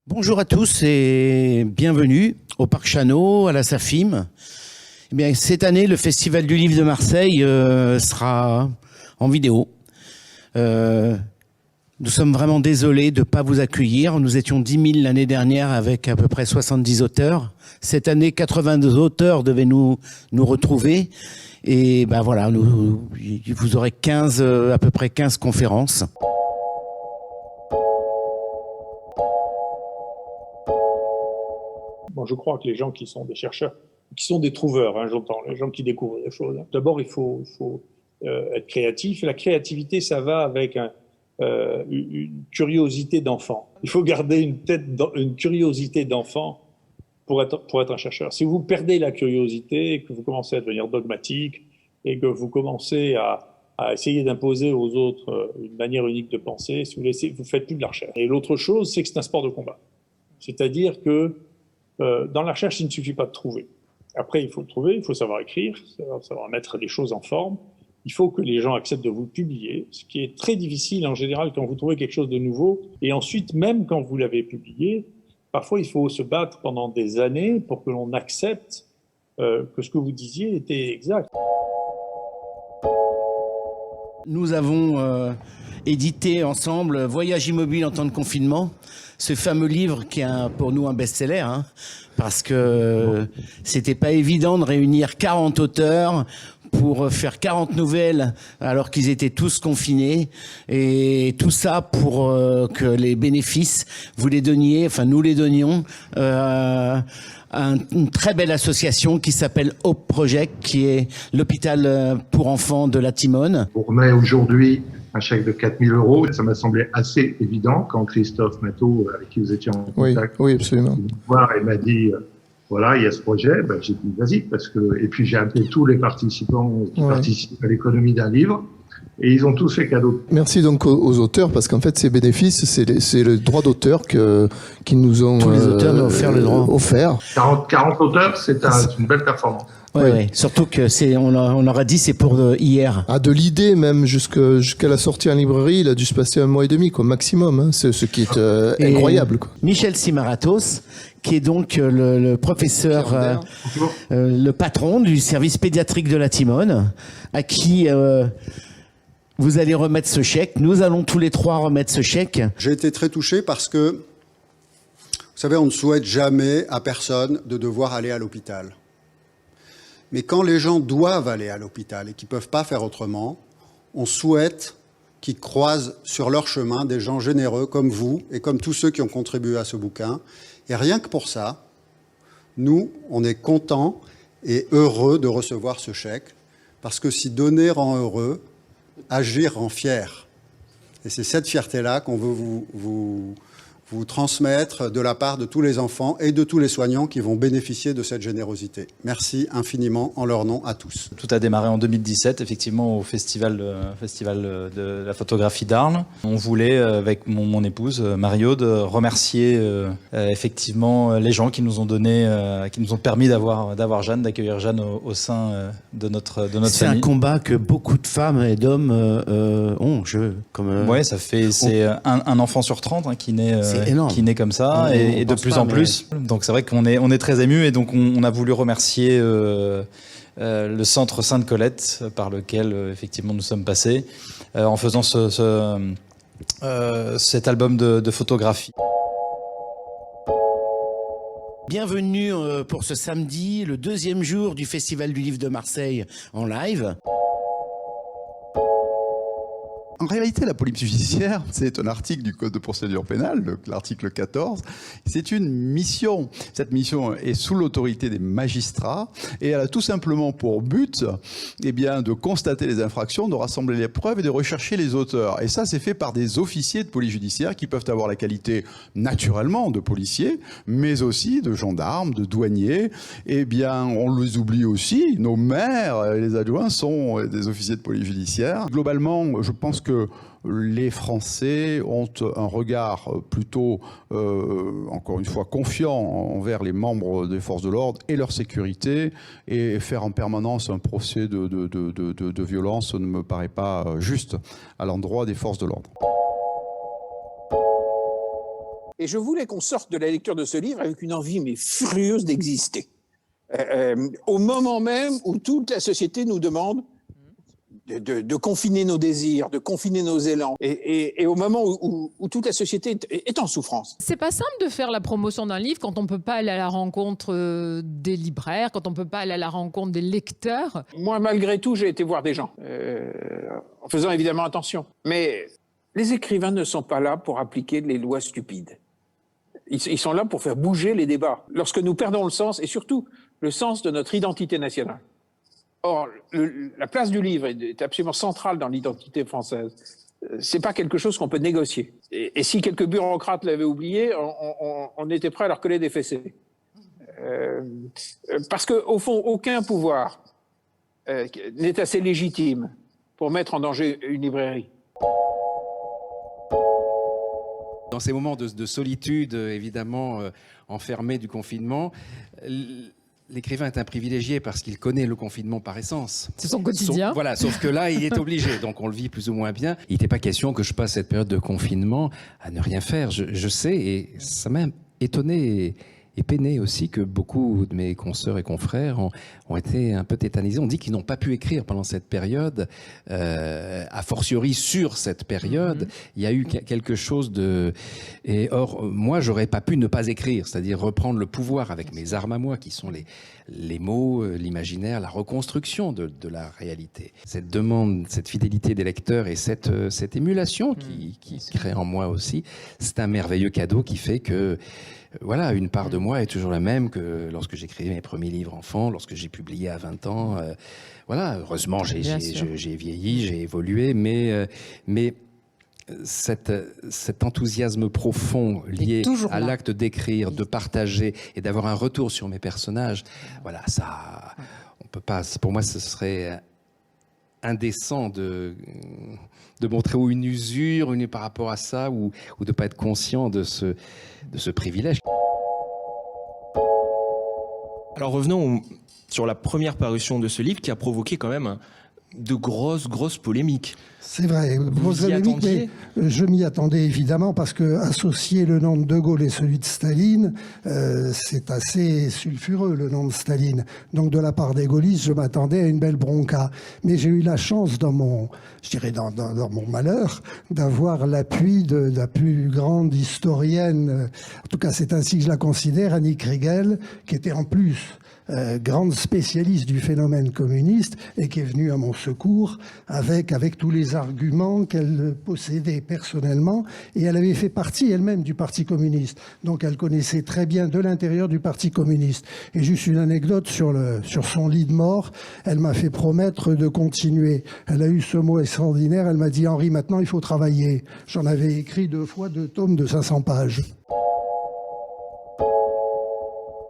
Bonjour à tous et bienvenue au Parc Chano, à la SAFIM. Eh bien, cette année, le Festival du Livre de Marseille sera en vidéo. Nous sommes vraiment désolés de ne pas vous accueillir. Nous étions 10 000 l'année dernière avec à peu près 70 auteurs. Cette année, 82 auteurs devaient nous retrouver. Et ben voilà, vous aurez à peu près 15 conférences. Bon, je crois que les gens qui sont des chercheurs, qui sont des trouveurs, hein, j'entends, les gens qui découvrent des choses. D'abord, il faut être créatif. La créativité, ça va avec une curiosité d'enfant. Il faut garder une curiosité d'enfant pour être un chercheur. Si vous perdez la curiosité et que vous commencez à devenir dogmatique et que vous commencez à essayer d'imposer aux autres une manière unique de penser, si vous faites plus de la recherche. Et l'autre chose, c'est que c'est un sport de combat. C'est-à-dire que dans la recherche, il ne suffit pas de trouver. Après, il faut le trouver, il faut savoir écrire, savoir mettre les choses en forme. Il faut que les gens acceptent de vous publier, ce qui est très difficile en général quand vous trouvez quelque chose de nouveau. Et ensuite, même quand vous l'avez publié, parfois il faut se battre pendant des années pour que l'on accepte que ce que vous disiez était exact. Nous avons édité ensemble Voyage immobile en temps de confinement, ce fameux livre qui est pour nous un best-seller, hein, parce que c'était pas évident de réunir 40 auteurs pour faire 40 nouvelles alors qu'ils étaient tous confinés, et tout ça pour que les bénéfices, vous les donniez, enfin nous les donnions, une très belle association qui s'appelle Hope Project, qui est l'hôpital pour enfants de la Timone. On remet aujourd'hui un chèque de 4 000 €. Ça m'a semblé assez évident quand Christophe Matteau, avec qui vous étiez en contact, oui, absolument, voir et m'a dit voilà, il y a ce projet. Ben, j'ai dit vas-y, parce que et puis j'ai appelé tous les participants qui participent à l'économie d'un livre. Et ils ont tous fait cadeau. Merci donc aux auteurs, parce qu'en fait, ces bénéfices, c'est le droit d'auteur qui nous ont tous les auteurs nous ont offert le droit. 40 auteurs, c'est une belle performance. Oui. Surtout que on leur a dit c'est pour hier. Ah, de l'idée même jusqu'à la sortie en librairie, il a dû se passer 1 mois et demi, quoi, maximum. Hein. C'est ce qui est incroyable, quoi. Michel Simaratos, qui est donc le professeur, le patron du service pédiatrique de la Timone, à qui vous allez remettre ce chèque. Nous allons tous les trois remettre ce chèque. J'ai été très touché parce que, vous savez, on ne souhaite jamais à personne de devoir aller à l'hôpital. Mais quand les gens doivent aller à l'hôpital et qu'ils ne peuvent pas faire autrement, on souhaite qu'ils croisent sur leur chemin des gens généreux comme vous et comme tous ceux qui ont contribué à ce bouquin. Et rien que pour ça, nous, on est contents et heureux de recevoir ce chèque, parce que si donner rend heureux, agir rend fier. Et c'est cette fierté-là qu'on veut vous transmettre de la part de tous les enfants et de tous les soignants qui vont bénéficier de cette générosité. Merci infiniment en leur nom à tous. Tout a démarré en 2017, effectivement, au festival de la photographie d'Arles. On voulait, avec mon épouse, Marie-Aude, remercier effectivement les gens qui nous ont donné, qui nous ont permis d'accueillir Jeanne au sein de notre famille. C'est un combat que beaucoup de femmes et d'hommes ont. Ouais, c'est un enfant sur 30 qui naît. Qui naît comme ça, et de plus en plus. Donc c'est vrai qu'on est très ému, et donc on a voulu remercier le centre Sainte-Colette par lequel effectivement nous sommes passés en faisant cet album de photographie. Bienvenue pour ce samedi, le 2e jour du Festival du Livre de Marseille en live. En réalité, la police judiciaire, c'est un article du Code de procédure pénale, l'article 14. C'est une mission. Cette mission est sous l'autorité des magistrats, et elle a tout simplement pour but, de constater les infractions, de rassembler les preuves et de rechercher les auteurs. Et ça, c'est fait par des officiers de police judiciaire qui peuvent avoir la qualité, naturellement, de policiers, mais aussi de gendarmes, de douaniers. On les oublie aussi. Nos maires et les adjoints sont des officiers de police judiciaire. Globalement, je pense que les Français ont un regard plutôt, encore une fois, confiant envers les membres des forces de l'ordre et leur sécurité, et faire en permanence un procès de violence ne me paraît pas juste à l'endroit des forces de l'ordre. Et je voulais qu'on sorte de la lecture de ce livre avec une envie mais furieuse d'exister. Au moment même où toute la société nous demande de confiner nos désirs, de confiner nos élans, et au moment où toute la société est en souffrance. C'est pas simple de faire la promotion d'un livre quand on peut pas aller à la rencontre des libraires, quand on peut pas aller à la rencontre des lecteurs. Moi, malgré tout, j'ai été voir des gens, en faisant évidemment attention. Mais les écrivains ne sont pas là pour appliquer les lois stupides. Ils sont là pour faire bouger les débats. Lorsque nous perdons le sens, et surtout le sens de notre identité nationale. Or, la place du livre est absolument centrale dans l'identité française. C'est pas quelque chose qu'on peut négocier. Et si quelques bureaucrates l'avaient oublié, on était prêt à leur coller des fessées. Parce qu'au fond, aucun pouvoir n'est assez légitime pour mettre en danger une librairie. Dans ces moments de solitude, évidemment, enfermé du confinement, l'écrivain est un privilégié parce qu'il connaît le confinement par essence. C'est son quotidien. Voilà, sauf que là, il est obligé, donc on le vit plus ou moins bien. Il n'était pas question que je passe cette période de confinement à ne rien faire. Je sais, et ça m'a étonné et peiné aussi que beaucoup de mes consoeurs et confrères ont été un peu tétanisés. On dit qu'ils n'ont pas pu écrire pendant cette période, a fortiori sur cette période. Il y a eu quelque chose de... Et or, moi, j'aurais pas pu ne pas écrire, c'est-à-dire reprendre le pouvoir avec mes armes à moi, qui sont les mots, l'imaginaire, la reconstruction de la réalité. Cette demande, cette fidélité des lecteurs et cette émulation qui crée en moi aussi, c'est un merveilleux cadeau qui fait que voilà, une part de moi est toujours la même que lorsque j'écrivais mes premiers livres enfants, lorsque j'ai publié à 20 ans. Voilà, heureusement, j'ai vieilli, j'ai évolué, mais cet enthousiasme profond lié à l'acte d'écrire, de partager et d'avoir un retour sur mes personnages, voilà, ça, on peut pas. Pour moi, ce serait indécent de montrer une usure par rapport à ça ou de pas être conscient de ce privilège. Alors revenons sur la première parution de ce livre qui a provoqué quand même de grosses polémiques. C'est vrai, grosse polémique, mais je m'y attendais évidemment parce que associer le nom de De Gaulle et celui de Staline, c'est assez sulfureux, le nom de Staline. Donc de la part des gaullistes, je m'attendais à une belle bronca. Mais j'ai eu la chance dans mon malheur, d'avoir l'appui de la plus grande historienne, en tout cas c'est ainsi que je la considère, Annie Kriegel, qui était en plus grande spécialiste du phénomène communiste et qui est venue à mon secours avec tous les arguments qu'elle possédait personnellement, et elle avait fait partie elle-même du Parti communiste, donc elle connaissait très bien de l'intérieur du Parti communiste. Et juste une anecdote sur son lit de mort, elle m'a fait promettre de continuer. Elle a eu ce mot extraordinaire, elle m'a dit: Henri, maintenant il faut travailler. J'en avais écrit 2 fois 2 tomes de 500 pages.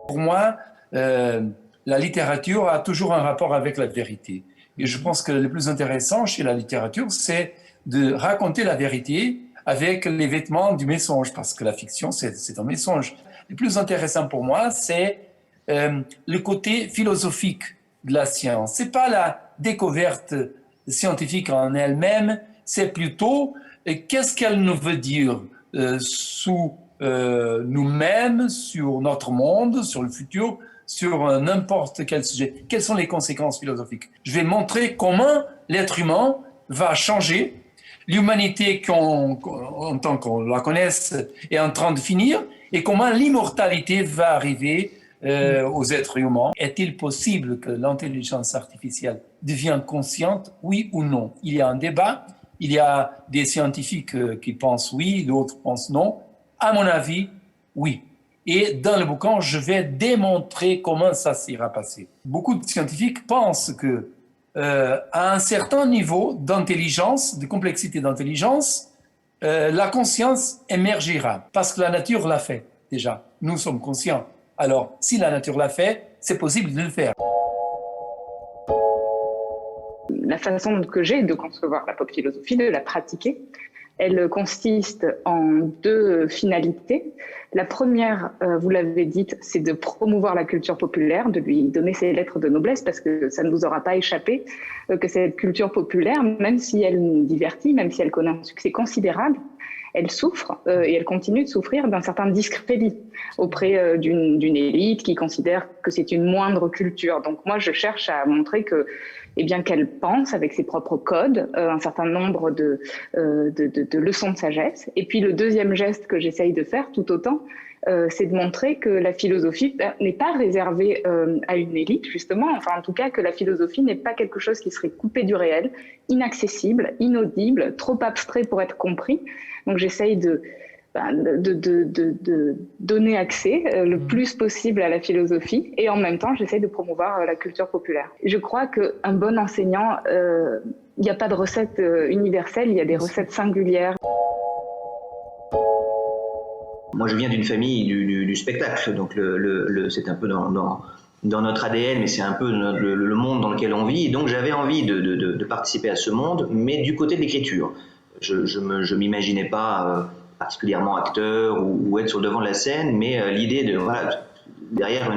Pour moi, la littérature a toujours un rapport avec la vérité. Et je pense que le plus intéressant chez la littérature, c'est de raconter la vérité avec les vêtements du mensonge, parce que la fiction, c'est un mensonge. Le plus intéressant pour moi, c'est le côté philosophique de la science. C'est pas la découverte scientifique en elle-même, c'est plutôt qu'est-ce qu'elle nous veut dire sous nous-mêmes, sur notre monde, sur le futur, sur n'importe quel sujet. Quelles sont les conséquences philosophiques? Je vais montrer comment l'être humain va changer. L'humanité, en tant qu'on la connaisse, est en train de finir, et comment l'immortalité va arriver aux êtres humains. Est-il possible que l'intelligence artificielle devienne consciente, oui ou non? Il y a un débat, il y a des scientifiques qui pensent oui, d'autres pensent non. À mon avis, oui. Et dans le bouquin, je vais démontrer comment ça s'ira passer. Beaucoup de scientifiques pensent que à un certain niveau d'intelligence, de complexité d'intelligence, la conscience émergera, parce que la nature l'a fait déjà. Nous sommes conscients. Alors, si la nature l'a fait, c'est possible de le faire. La façon que j'ai de concevoir la pop philosophie, de la pratiquer, elle consiste en 2 finalités. La première, vous l'avez dite, c'est de promouvoir la culture populaire, de lui donner ses lettres de noblesse, parce que ça ne vous aura pas échappé que cette culture populaire, même si elle nous divertit, même si elle connaît un succès considérable, elle souffre et elle continue de souffrir d'un certain discrédit auprès d'une élite qui considère que c'est une moindre culture. Donc moi, je cherche à montrer que, eh bien, qu'elle pense avec ses propres codes un certain nombre de leçons de sagesse. Et puis le deuxième geste que j'essaye de faire tout autant, c'est de montrer que la philosophie n'est pas réservée à une élite, justement. Enfin, en tout cas, que la philosophie n'est pas quelque chose qui serait coupé du réel, inaccessible, inaudible, trop abstrait pour être compris. Donc j'essaye de donner accès le plus possible à la philosophie et en même temps, j'essaie de promouvoir la culture populaire. Je crois qu'un bon enseignant, il n'y a pas de recette universelle, il y a des recettes singulières. Moi, je viens d'une famille du spectacle, donc c'est un peu dans notre ADN, mais c'est un peu le monde dans lequel on vit. Et donc, j'avais envie de participer à ce monde, mais du côté de l'écriture. Je m'imaginais pas particulièrement acteur ou être sur le devant de la scène, mais l'idée de derrière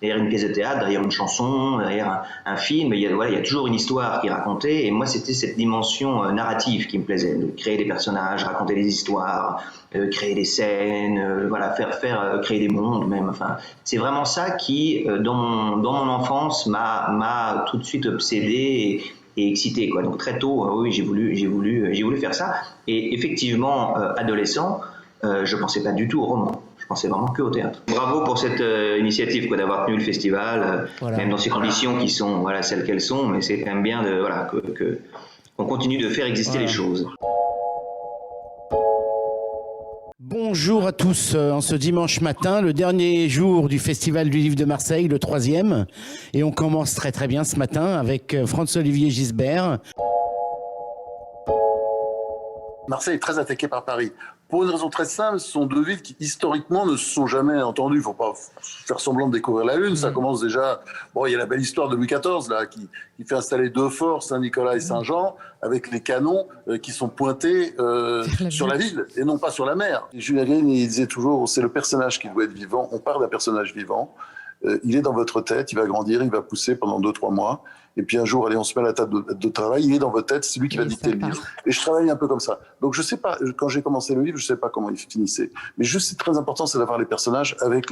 une pièce de théâtre, derrière une chanson, derrière un film, il y a toujours une histoire qui est racontée. Et moi, c'était cette dimension narrative qui me plaisait, de créer des personnages, raconter des histoires, créer des scènes, créer des mondes même. Enfin, c'est vraiment ça qui, dans mon enfance, m'a tout de suite obsédé et excité, quoi. Donc très tôt, oui, j'ai voulu faire ça. Et effectivement, adolescent, je pensais pas du tout au roman. Je pensais vraiment que au théâtre. Bravo pour cette initiative, quoi, d'avoir tenu le festival, même dans ces conditions qui sont celles qu'elles sont, mais c'est quand même bien qu'on continue de faire exister les choses. Bonjour à tous, en ce dimanche matin, le dernier jour du Festival du Livre de Marseille, le 3e. Et on commence très très bien ce matin avec Franz-Olivier Gisbert. Marseille est très attaqué par Paris. Pour une raison très simple, ce sont deux villes qui, historiquement, ne se sont jamais entendues. Il ne faut pas faire semblant de découvrir la une. Ça commence déjà... Bon, il y a la belle histoire de Louis XIV, là, qui fait installer deux forts, Saint-Nicolas et Saint-Jean, avec les canons qui sont pointés sur la ville, et non pas sur la mer. Et Jules Agrine, il disait toujours, c'est le personnage qui doit être vivant. On part d'un personnage vivant. Il est dans votre tête, il va grandir, il va pousser pendant 2-3 mois. Et puis un jour, allez, on se met à la table de travail, il est dans votre tête, c'est lui qui va dicter le livre. Et je travaille un peu comme ça. Donc je sais pas, quand j'ai commencé le livre, je sais pas comment il finissait. Mais juste, c'est très important, c'est d'avoir les personnages avec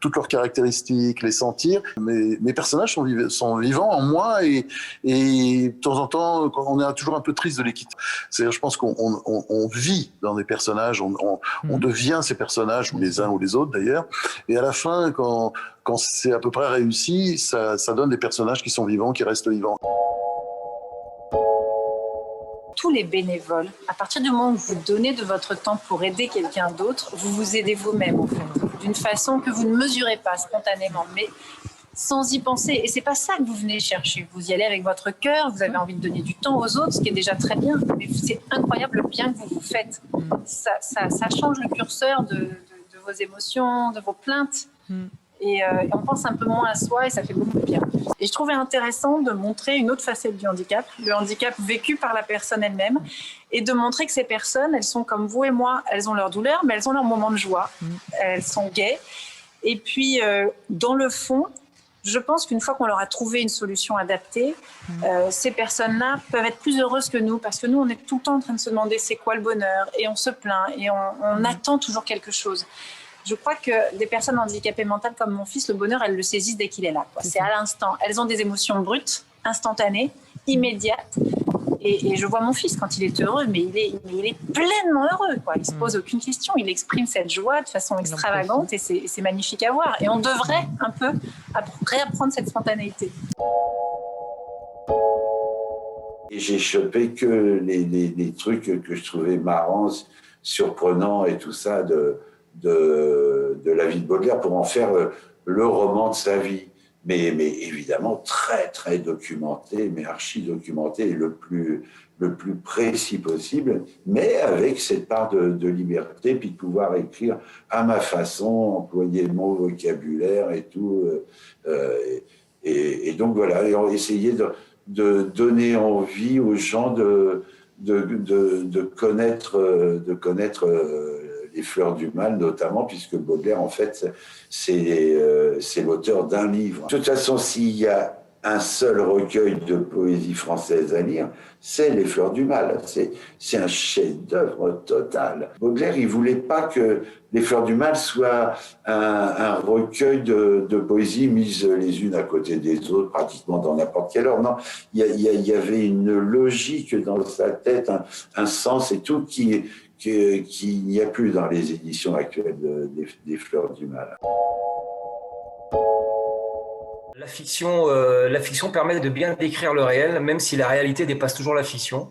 toutes leurs caractéristiques, les sentir. Mes personnages sont vivants en moi et de temps en temps, on est toujours un peu triste de les quitter. C'est-à-dire, je pense qu'on vit dans des personnages, on devient ces personnages, ou les uns ou les autres d'ailleurs. Et à la fin, quand c'est à peu près réussi, ça donne des personnages qui sont vivants, qui restent vivants. Tous les bénévoles, à partir du moment où vous donnez de votre temps pour aider quelqu'un d'autre, vous vous aidez vous-même, en fait, d'une façon que vous ne mesurez pas spontanément, mais sans y penser. Et c'est pas ça que vous venez chercher. Vous y allez avec votre cœur, vous avez envie de donner du temps aux autres, ce qui est déjà très bien, mais c'est incroyable le bien que vous vous faites. Ça change le curseur de vos émotions, de vos plaintes. Et on pense un peu moins à soi et ça fait beaucoup de bien. Et je trouvais intéressant de montrer une autre facette du handicap, le handicap vécu par la personne elle-même, et de montrer que ces personnes, elles sont comme vous et moi, elles ont leurs douleurs, mais elles ont leurs moments de joie, elles sont gaies. Et puis, dans le fond, je pense qu'une fois qu'on leur a trouvé une solution adaptée, ces personnes-là peuvent être plus heureuses que nous, parce que nous, on est tout le temps en train de se demander c'est quoi le bonheur, et on se plaint, et on attend toujours quelque chose. Je crois que des personnes handicapées mentales comme mon fils, le bonheur, elles le saisissent dès qu'il est là. C'est à l'instant. Elles ont des émotions brutes, instantanées, immédiates. Et je vois mon fils quand il est heureux, mais il est pleinement heureux, quoi. Il ne se pose aucune question. Il exprime cette joie de façon extravagante et c'est magnifique à voir. Et on devrait un peu réapprendre cette spontanéité. Et j'ai chopé que les trucs que je trouvais marrants, surprenants et tout ça de la vie de Baudelaire pour en faire le roman de sa vie. Mais évidemment très, très documenté, mais archi-documenté, et le plus précis possible, mais avec cette part de liberté, puis de pouvoir écrire à ma façon, employer mon vocabulaire et tout. Et donc voilà, essayer de donner envie aux gens de connaître les fleurs du mal, notamment, puisque Baudelaire, en fait, c'est l'auteur d'un livre. De toute façon, s'il y a un seul recueil de poésie française à lire, c'est Les Fleurs du Mal. C'est un chef-d'œuvre total. Baudelaire, il voulait pas que Les Fleurs du Mal soient un recueil de poésie mises les unes à côté des autres, pratiquement dans n'importe quel ordre. Non, il y avait une logique dans sa tête, un sens et tout qu'il n'y a plus dans les éditions actuelles des Fleurs du Mal. La fiction permet de bien décrire le réel, même si la réalité dépasse toujours la fiction.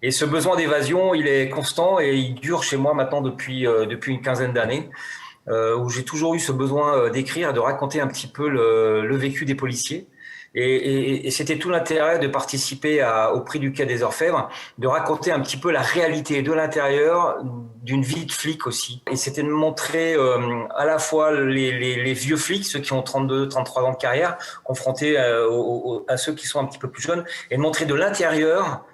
Et ce besoin d'évasion, il est constant et il dure chez moi maintenant depuis une quinzaine d'années, où j'ai toujours eu ce besoin d'écrire, de raconter un petit peu le vécu des policiers. Et c'était tout l'intérêt de participer au prix du Quai des Orfèvres, de raconter un petit peu la réalité de l'intérieur d'une vie de flic aussi. Et c'était de montrer à la fois les vieux flics, ceux qui ont 32, 33 ans de carrière, confrontés à ceux qui sont un petit peu plus jeunes, et de montrer de l'intérieur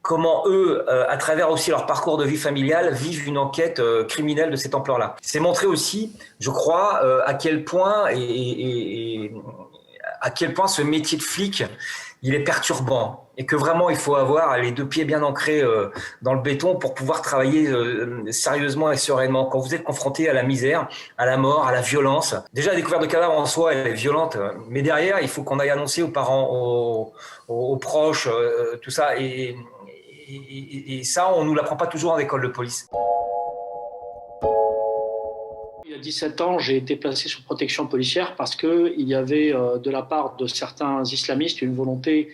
comment eux, à travers aussi leur parcours de vie familiale, vivent une enquête criminelle de cette ampleur-là. C'est montrer aussi, je crois, à quel point ce métier de flic, il est perturbant et que vraiment il faut avoir les deux pieds bien ancrés dans le béton pour pouvoir travailler sérieusement et sereinement. Quand vous êtes confronté à la misère, à la mort, à la violence, déjà la découverte de cadavres en soi elle est violente, mais derrière il faut qu'on aille annoncer aux parents, aux proches, tout ça et ça on nous l'apprend pas toujours en école de police. Il y a 17 ans, j'ai été placé sous protection policière parce qu'il y avait de la part de certains islamistes une volonté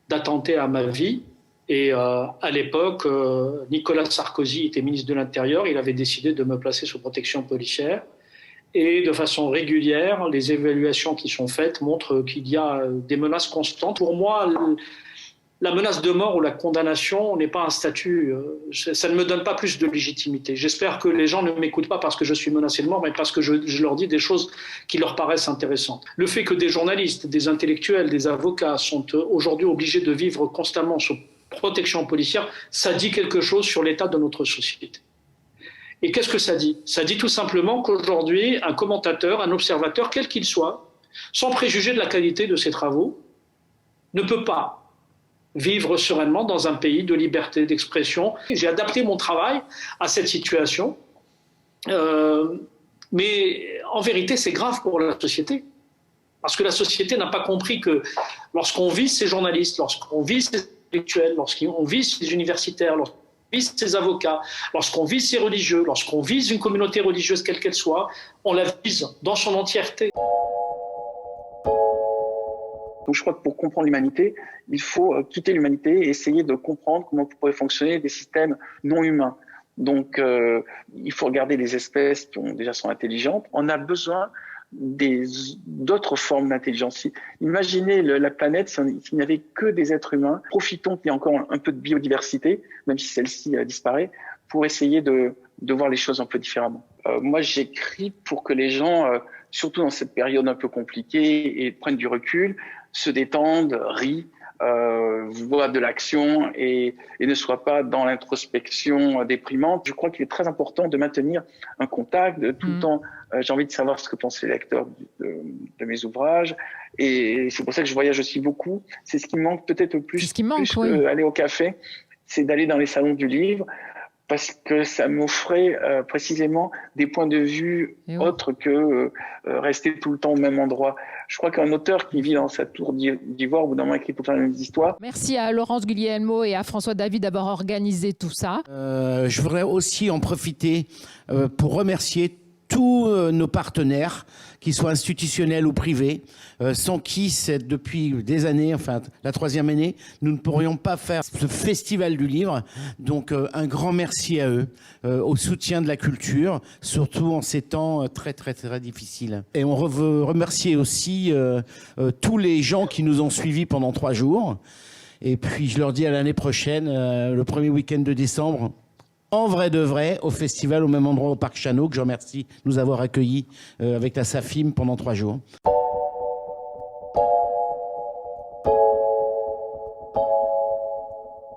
d'attenter à ma vie. Et à l'époque, Nicolas Sarkozy était ministre de l'Intérieur. Il avait décidé de me placer sous protection policière. Et de façon régulière, les évaluations qui sont faites montrent qu'il y a des menaces constantes. Pour moi, la menace de mort ou la condamnation n'est pas un statut, ça ne me donne pas plus de légitimité. J'espère que les gens ne m'écoutent pas parce que je suis menacé de mort, mais parce que je leur dis des choses qui leur paraissent intéressantes. Le fait que des journalistes, des intellectuels, des avocats sont aujourd'hui obligés de vivre constamment sous protection policière, ça dit quelque chose sur l'état de notre société. Et qu'est-ce que ça dit ? Ça dit tout simplement qu'aujourd'hui, un commentateur, un observateur, quel qu'il soit, sans préjuger de la qualité de ses travaux, ne peut pas vivre sereinement dans un pays de liberté d'expression. J'ai adapté mon travail à cette situation, mais en vérité, c'est grave pour la société. Parce que la société n'a pas compris que lorsqu'on vise ces journalistes, lorsqu'on vise ces intellectuels, lorsqu'on vise ces universitaires, lorsqu'on vise ces avocats, lorsqu'on vise ces religieux, lorsqu'on vise une communauté religieuse quelle qu'elle soit, on la vise dans son entièreté. Donc je crois que pour comprendre l'humanité, il faut quitter l'humanité et essayer de comprendre comment pourraient fonctionner des systèmes non humains. Donc il faut regarder les espèces qui sont intelligentes. On a besoin d'autres formes d'intelligence. Imaginez la planète s'il n'y avait que des êtres humains. Profitons qu'il y a encore un peu de biodiversité, même si celle-ci disparaît, pour essayer de voir les choses un peu différemment. Moi, j'écris pour que les gens, surtout dans cette période un peu compliquée, et prennent du recul, se détendent, rient, voient de l'action et ne soient pas dans l'introspection déprimante. Je crois qu'il est très important de maintenir un contact tout le temps. J'ai envie de savoir ce que pensent les lecteurs de mes ouvrages et c'est pour ça que je voyage aussi beaucoup. C'est ce qui me manque peut-être le plus, qu'aller au café, c'est d'aller dans les salons du livre parce que ça m'offrait précisément des points de vue autres que rester tout le temps au même endroit. Je crois qu'un auteur qui vit dans sa tour d'ivoire, au bout d'un moment, écrit tout le temps les mêmes histoires. Merci à Laurence Guglielmo et à François David d'avoir organisé tout ça. Je voudrais aussi en profiter pour remercier tous nos partenaires, qu'ils soient institutionnels ou privés, sans qui, depuis des années, enfin la 3e année, nous ne pourrions pas faire ce festival du livre. Donc un grand merci à eux, au soutien de la culture, surtout en ces temps très très très difficiles. Et on veut remercier aussi tous les gens qui nous ont suivis pendant 3 jours. Et puis je leur dis à l'année prochaine, le premier week-end de décembre, en vrai de vrai, au festival, au même endroit, au Parc Chanot, que je remercie de nous avoir accueillis avec la SAFIM pendant 3 jours.